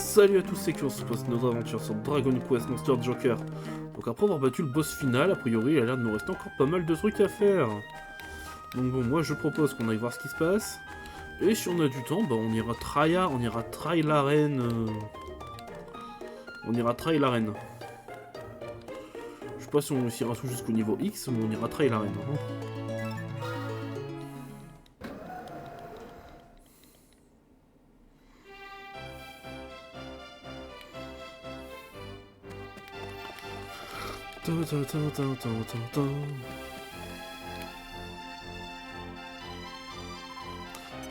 Salut à tous, c'est Kyo, on se passe notre aventure sur Dragon Quest Monster Joker. Donc après avoir battu le boss final, a priori il a l'air de nous rester encore pas mal de trucs à faire. Donc bon, moi je propose qu'on aille voir ce qui se passe. Et si on a du temps, bah on ira tryhard, on ira try l'arène. On ira try l'arène. Je sais pas si on réussira tout jusqu'au niveau X, mais on ira try l'arène.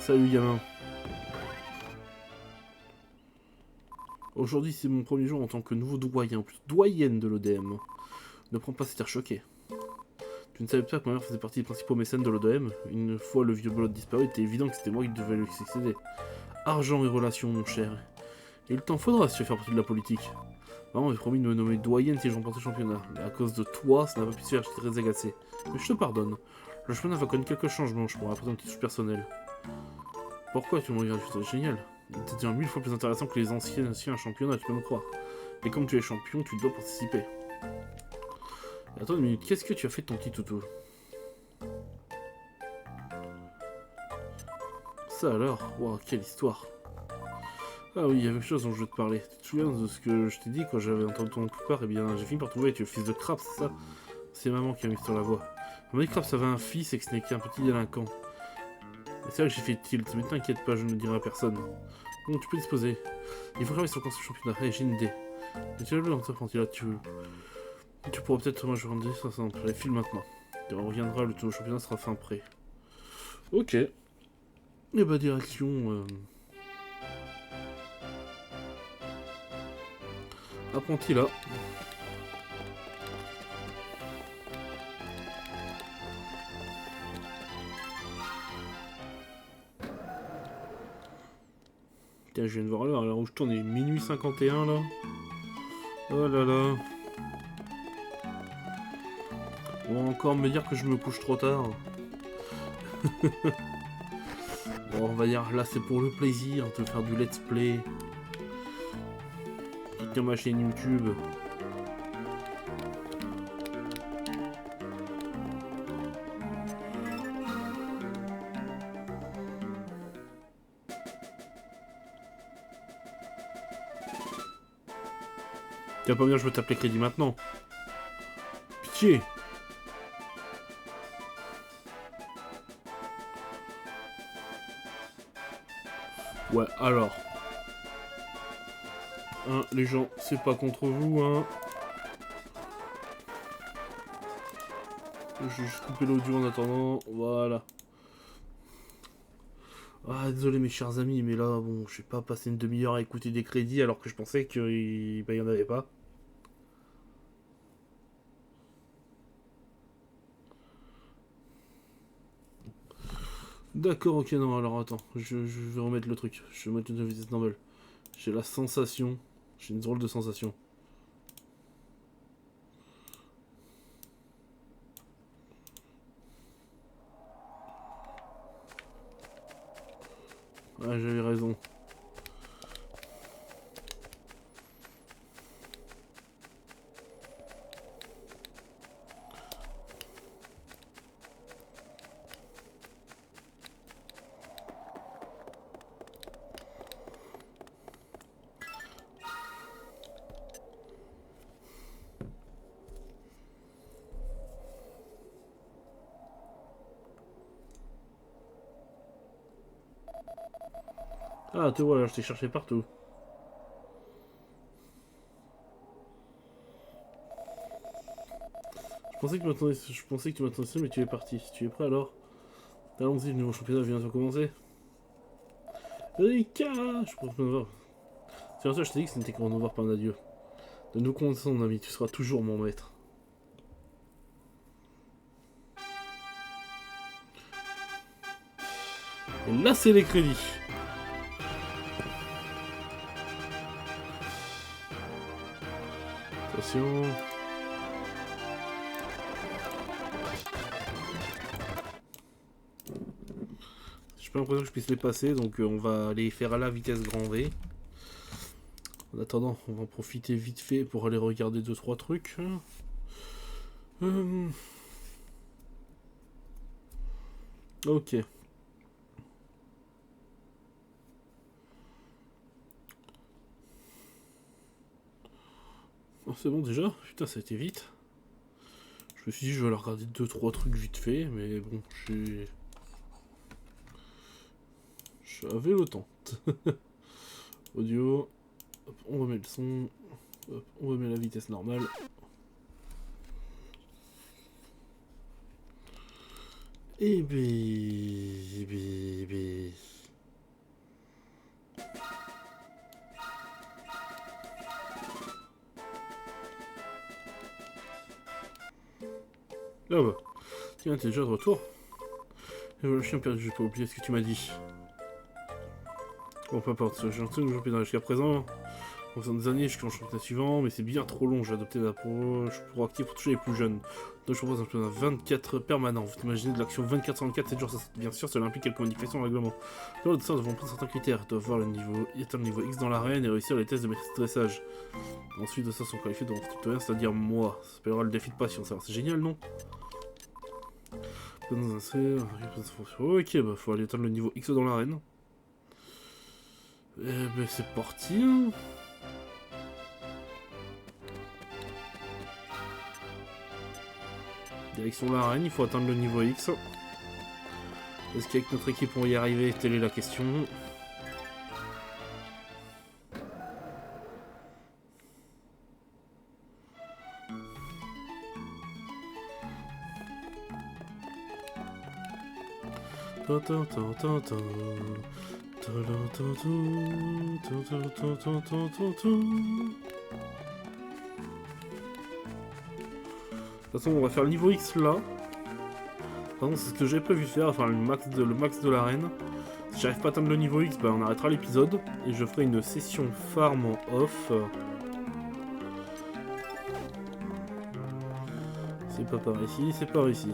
Salut gamin. Aujourd'hui c'est mon premier jour en tant que nouveau doyen, plus doyenne de l'ODM. Ne prends pas cet air choqué. Tu ne savais pas que ma mère faisait partie des principaux mécènes de l'ODM. Une fois le vieux Bolot disparu, il était évident que c'était moi qui devais lui succéder. Argent et relations, mon cher. Et il t'en faudra si tu veux faire partie de la politique. Maman m'avait promis de me nommer doyenne si je remportais le championnat. Mais à cause de toi, ça n'a pas pu se faire, j'étais très agacé. Mais je te pardonne. Le championnat va connaître quelques changements, je pourrais apporter un petit touche personnel. Pourquoi tu me regardes? C'est génial. T'es déjà 1000 fois plus intéressant que les anciens championnats, tu peux me croire. Et comme tu es champion, tu dois participer. Attends une minute, qu'est-ce que tu as fait de ton petit toutou? Ça alors? Wow, quelle histoire! Ah oui, il y a quelque chose dont je veux te parler. Tu te souviens de ce que je t'ai dit quand j'avais entendu ton plupart? Eh bien, j'ai fini par trouver, tu es le fils de Krabs, c'est ça? C'est maman qui a mis sur la voie. Maman dit que Krabs avait un fils et que ce n'est qu'un petit délinquant. Et c'est là que j'ai fait tilt, mais t'inquiète pas, je ne le dirai à personne. Bon, tu peux disposer. Il faut travailler sur le championnat. Hey, j'ai une idée. Mais tu l'as vu dans ta partie là, tu pourras peut-être m'ajourner, ça simple. Allez, file maintenant. Et on reviendra, le championnat sera fin prêt. Ok. Et bah, direction... apprenti là. Tiens, je viens de voir l'heure, alors où je tourne, il est minuit 51 là. Oh là là. On va encore me dire que je me couche trop tard. Bon, on va dire là c'est pour le plaisir de faire du let's play. Dans ma chaîne YouTube. Tu vas pas me dire je veux t'appeler crédit maintenant. Pitié. Ouais, alors. Hein, les gens, c'est pas contre vous, hein. Je vais juste couper l'audio en attendant. Voilà. Ah, désolé mes chers amis, mais là, bon, je vais pas passer une demi-heure à écouter des crédits alors que je pensais qu'il y en avait pas. D'accord, ok, non, alors attends, je vais remettre le truc. Je vais mettre une vitesse normale. J'ai la sensation, j'ai une drôle de sensation. Ouais, j'avais raison. Ah, te voilà, je t'ai cherché partout. Je pensais que tu m'attendais, mais tu es parti. Tu es prêt alors? Allons-y, le nouveau championnat vient de commencer. Rika! Je pense me voir. C'est pour ça que je t'ai dit que ce n'était qu'un au revoir par un adieu. De nous compte mon ami, tu seras toujours mon maître. Et là, c'est les crédits. Attention. J'ai pas l'impression que je puisse les passer, donc on va les faire à la vitesse grand V. En attendant, on va en profiter vite fait pour aller regarder 2-3 trucs. Ok. Oh, c'est bon déjà? Putain, ça a été vite. Je me suis dit, je vais aller regarder 2-3 trucs vite fait, mais bon, j'avais le temps. Audio. Hop, on remet le son. Hop, on remet la vitesse normale. Et bé. Là bah. Tiens, t'es déjà de retour. Et voilà, le chien perdu, j'ai pas oublié ce que tu m'as dit. Bon, peu importe, j'ai entendu que je jusqu'à présent. En faisant des années, je suis en championnat suivant, mais c'est bien trop long. J'ai adopté l'approche proactive pour toucher les plus jeunes. Donc je propose un championnat 24 heures permanent. Vous imaginez de l'action 24/24, 7 jours, ça, bien sûr, cela implique quelques modifications au règlement. Dans le dessin, nous devons prendre certains critères. Ils doivent voir le niveau, atteindre le niveau X dans l'arène et réussir les tests de maîtrise de dressage. Ensuite de ça, sont qualifiés de rien, c'est-à-dire moi. Ça s'appellera le défi de patience. Alors c'est génial, non? Ok, bah faut aller atteindre le niveau X dans l'arène. Eh ben c'est parti. Hein. Direction l'arène, il faut atteindre le niveau X. Est-ce qu'avec notre équipe on va y arriver? Telle est la question. De toute façon, on va faire le niveau X là. Pardon, c'est ce que j'ai prévu de faire, enfin le max de l'arène. Si j'arrive pas à atteindre le niveau X, bah on arrêtera l'épisode et je ferai une session farm en off. C'est pas par ici, c'est par ici.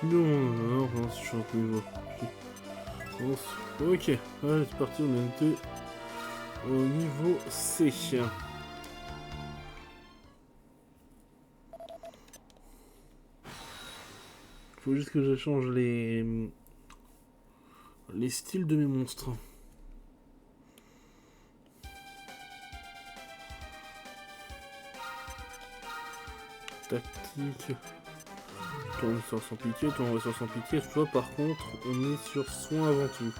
Non, je suis un peu niveau. Ok, allez, c'est parti, on était au niveau C. Faut juste que je change les styles de mes monstres. Tactique. Tourne sur sans pitié, tourne sur sans pitié. Toi par contre, on est sur soin avant tout.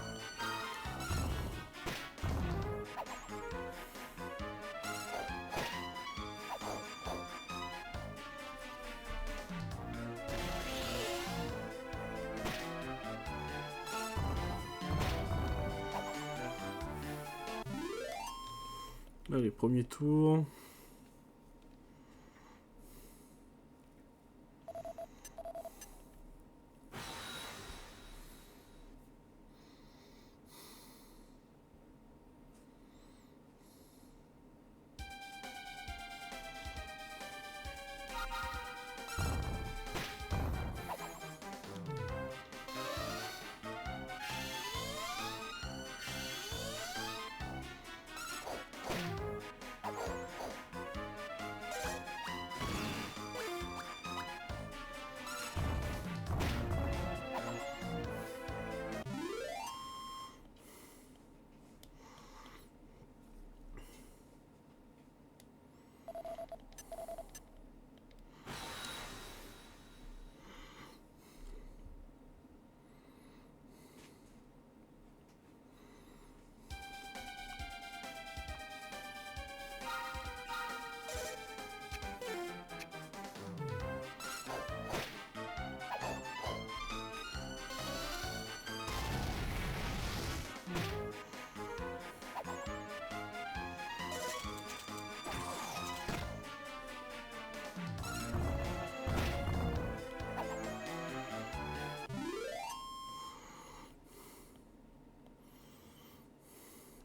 Allez, premier tour.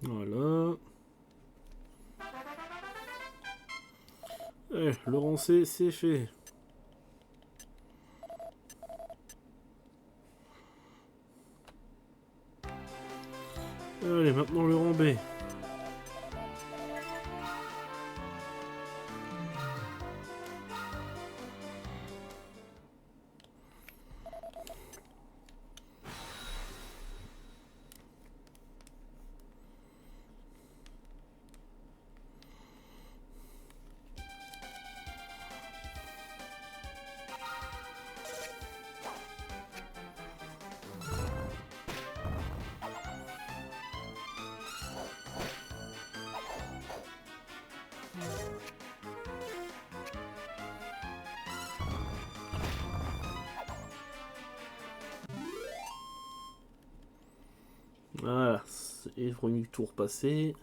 Voilà. Eh, le rancé, c'est fait. Allez, maintenant le rang B. Voilà, c'est le premier tour passé.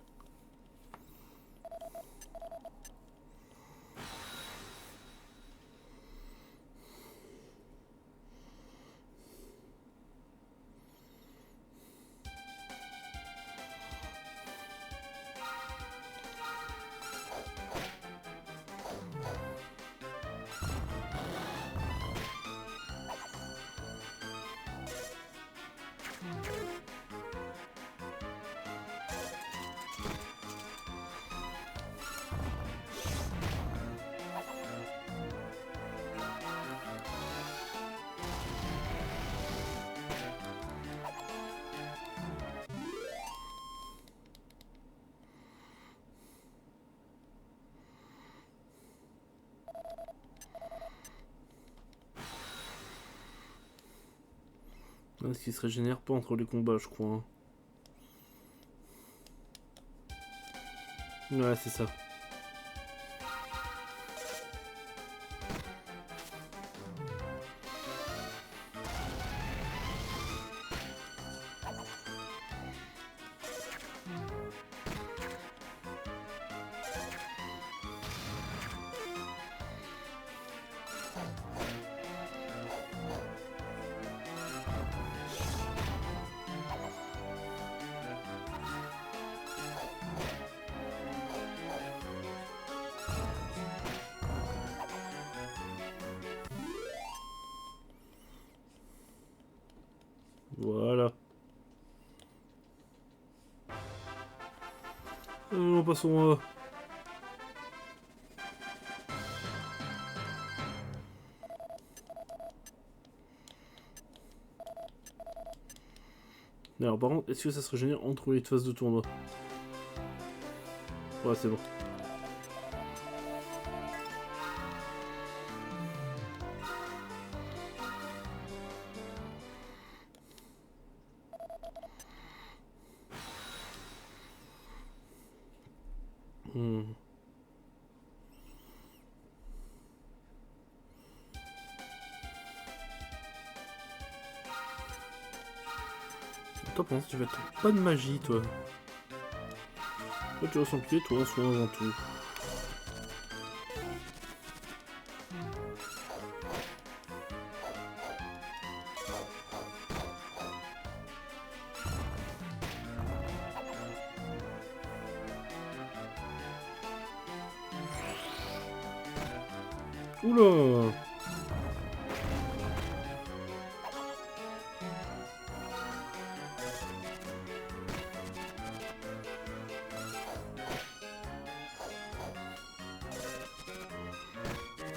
Ce qui se régénère pas entre les combats, je crois. Ouais, c'est ça. Voilà. Passons à... Alors par contre, est-ce que ça se régénère entre les phases de tournoi? Ouais, c'est bon. Toi, pendant ce tu vas être pas de magie, toi. Toi, tu vas s'empiler, toi, en soin avant tout. Oula!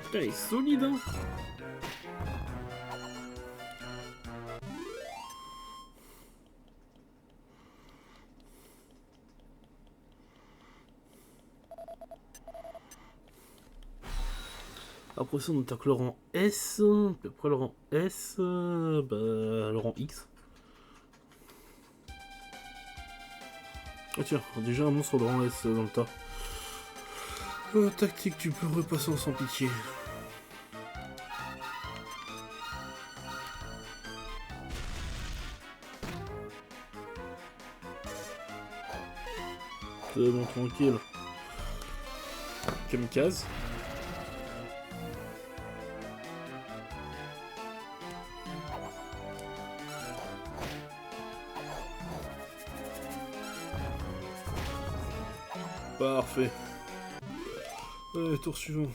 Putain, il est solide, hein! Après ça, on attaque le rang S. Puis après le rang S, bah, le rang X. Ah tiens, déjà un monstre de rang S dans le tas. Tactique, tu peux repasser sans pitié. C'est bon, tranquille. Kamikaze. Parfait. Allez, tour suivant.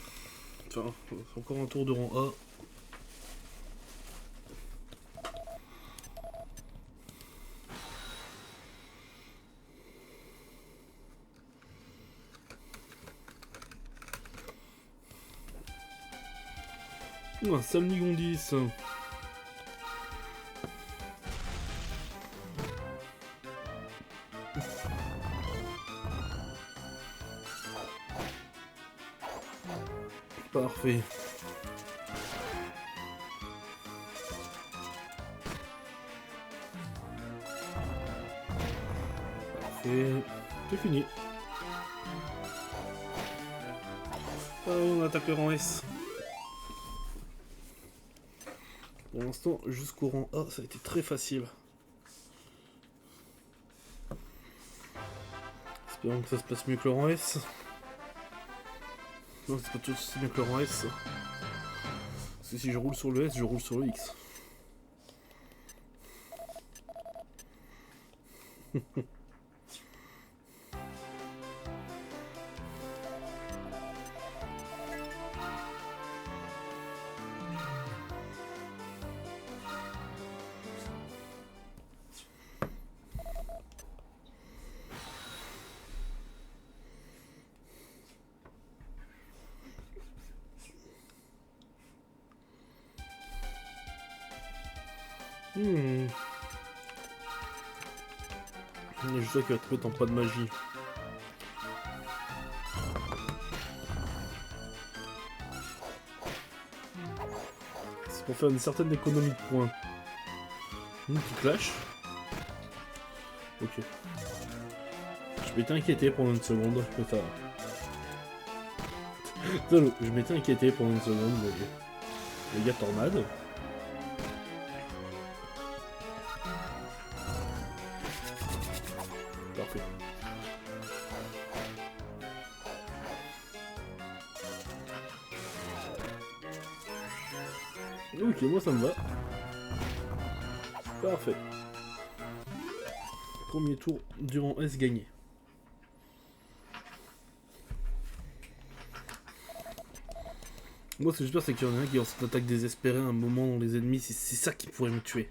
Enfin, encore un tour de rang A. Un Salmigondis. Parfait. Parfait. C'est fini. Allez, on attaque le rang S. Pour l'instant, jusqu'au rang A, ça a été très facile. Espérons que ça se passe mieux que le rang S. Non, c'est pas tout aussi bien que le rang S. Parce que si je roule sur le S, je roule sur le X. Il y a juste ça qui va te mettre en pas de magie. C'est pour faire une certaine économie de points. Qui clash. Ok. Je m'étais inquiété pendant une seconde, mais ça va. Je m'étais inquiété pendant une seconde, mais les gars tornade. Parfait. Ok, moi ça me va. Parfait. Premier tour du rang S gagné. Moi ce que j'espère c'est qu'il y en a un qui lance cette attaque désespérée à un moment dans les ennemis, c'est ça qui pourrait me tuer.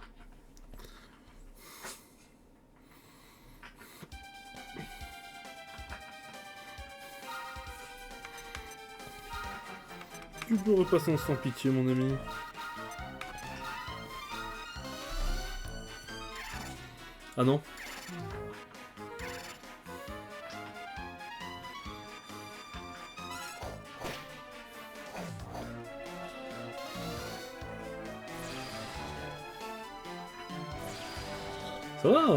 Tu peux repasser sans pitié mon ami. Ah non. Ça va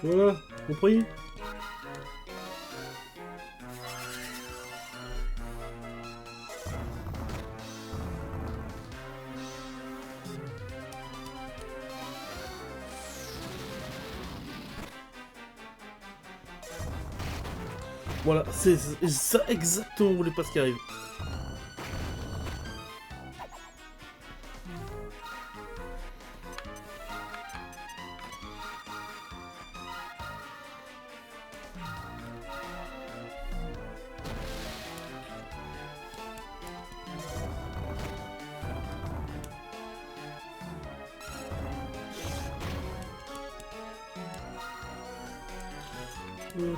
Voilà, compris. Voilà, c'est ça exactement, vous voulez pas ce qui arrive.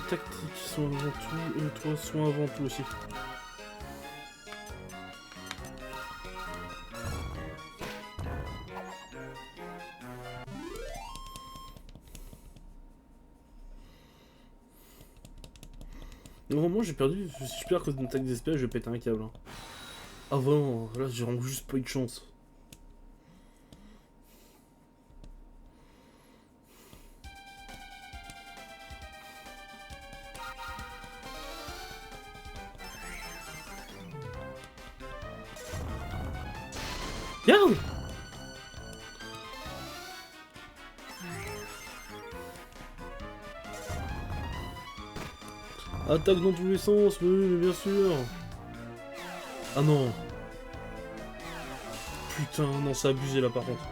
Tactique, soins avant tout, toi, soins avant tout aussi. Normalement j'ai perdu, si je perds à cause d'une attaque désespérée, je vais péter un câble. Hein. Ah vraiment, là j'ai vraiment juste pas eu de chance. Regarde! Attaque dans tous les sens, mais bien sûr. Ah non. Putain, non, c'est abusé là par contre.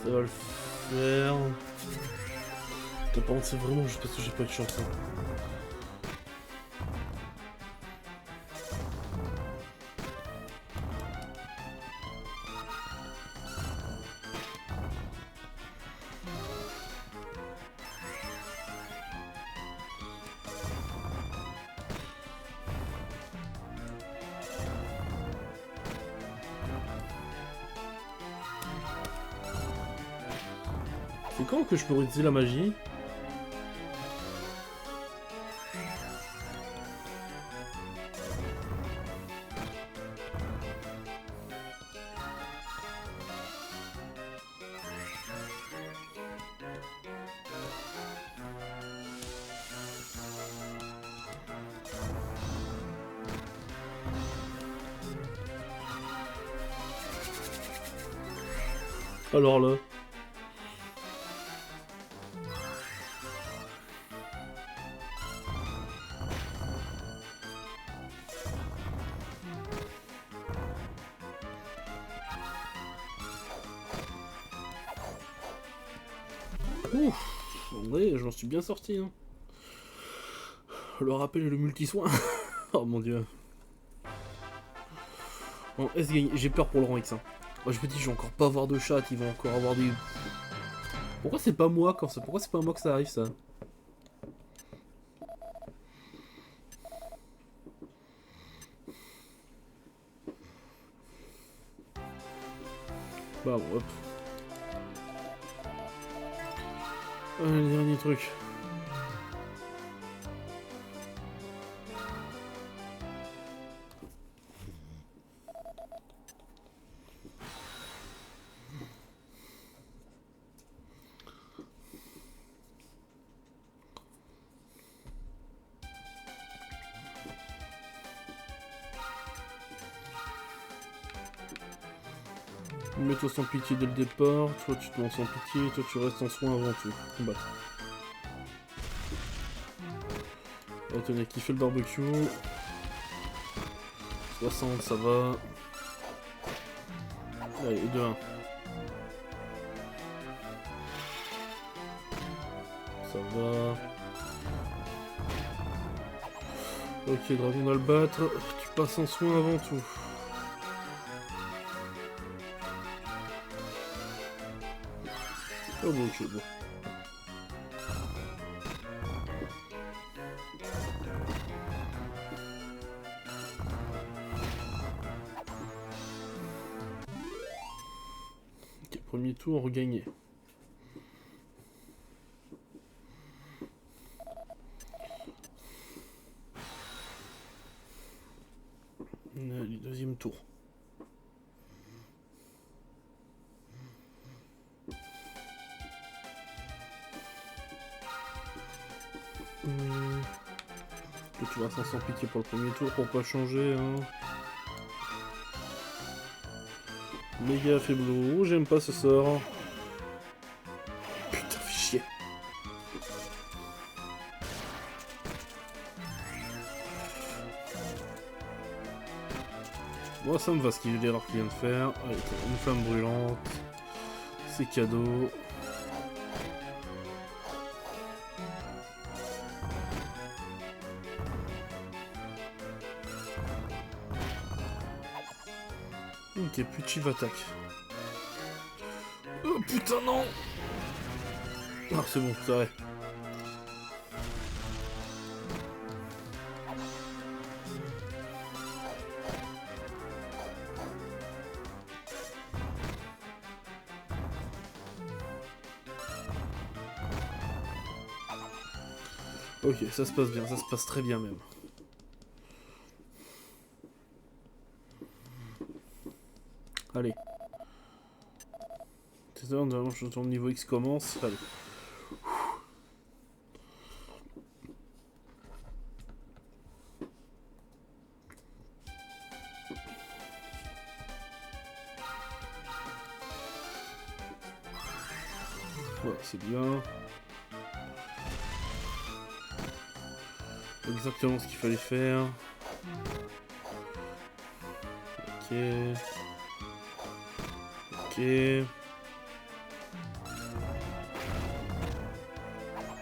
Ça va le faire. Par contre, c'est vraiment juste parce que j'ai pas de chance. Hein. C'est quand que je peux utiliser la magie? Alors là. Ouf, en vrai, j'en suis bien sorti. Hein. Le rappel et le multi-soin. Oh mon dieu. En S gagné, j'ai peur pour le rang X. Hein. Moi je me dis, je vais encore pas avoir de chat, ils vont encore avoir des. Pourquoi c'est pas moi quand ça. Pourquoi c'est pas moi que ça arrive ça? Bah bon, hop. Allez, dernier truc. Mets-toi sans pitié dès le départ, toi tu te lances sans pitié, toi tu restes en soin avant tout. Combattre. Oh, tenez, qui fait le barbecue. 60, ça va. Allez, 2-1. Ça va. Ok, dragon à le battre. Tu passes en soin avant tout. Oh bon, ok, bon. Ok, premier tour, regagné. Allez, deuxième tour. Tu vas sans pitié pour le premier tour pour pas changer. Hein. Méga faiblo. J'aime pas ce sort. Putain, fais chier. Moi, ça me va ce qu'il l'erreur qu'il vient de faire. Allez, une flamme brûlante. C'est cadeau. Ok, plus de chiv attaque. Oh putain, non! Ah, c'est bon, ça va. Ok, ça se passe bien, ça se passe très bien même. Allez. le niveau X commence. Allez. Ouais, c'est bien. Exactement ce qu'il fallait faire. Ok. Ok.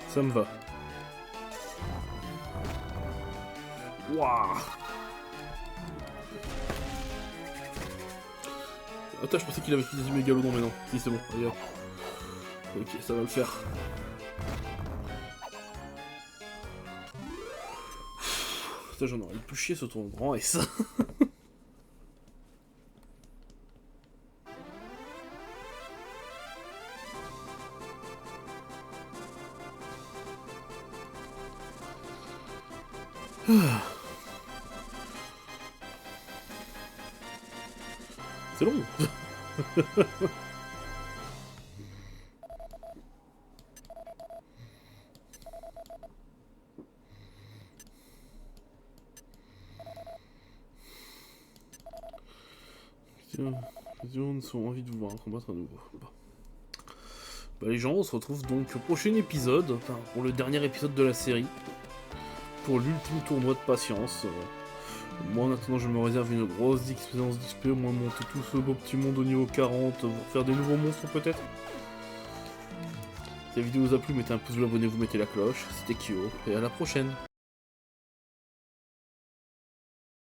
Ça me va. Waouh. Attends, je pensais qu'il avait utilisé Mégalodon, mais non. Si, c'est bon. Allez, hop. Ok, ça va le faire. Putain, j'en aurais le plus chier ce tour de grand S. C'est long. Les gens ont envie de vous voir combattre à nouveau. Bon. Bah les gens, on se retrouve donc au prochain épisode, enfin pour le dernier épisode de la série, pour l'ultime tournoi de patience. Moi en attendant je me réserve une grosse expérience d'XP, au moins monter tout ce beau petit monde au niveau 40, faire des nouveaux monstres peut-être. Si la vidéo vous a plu, mettez un pouce bleu, abonnez-vous, mettez la cloche, c'était Kyo, et à la prochaine.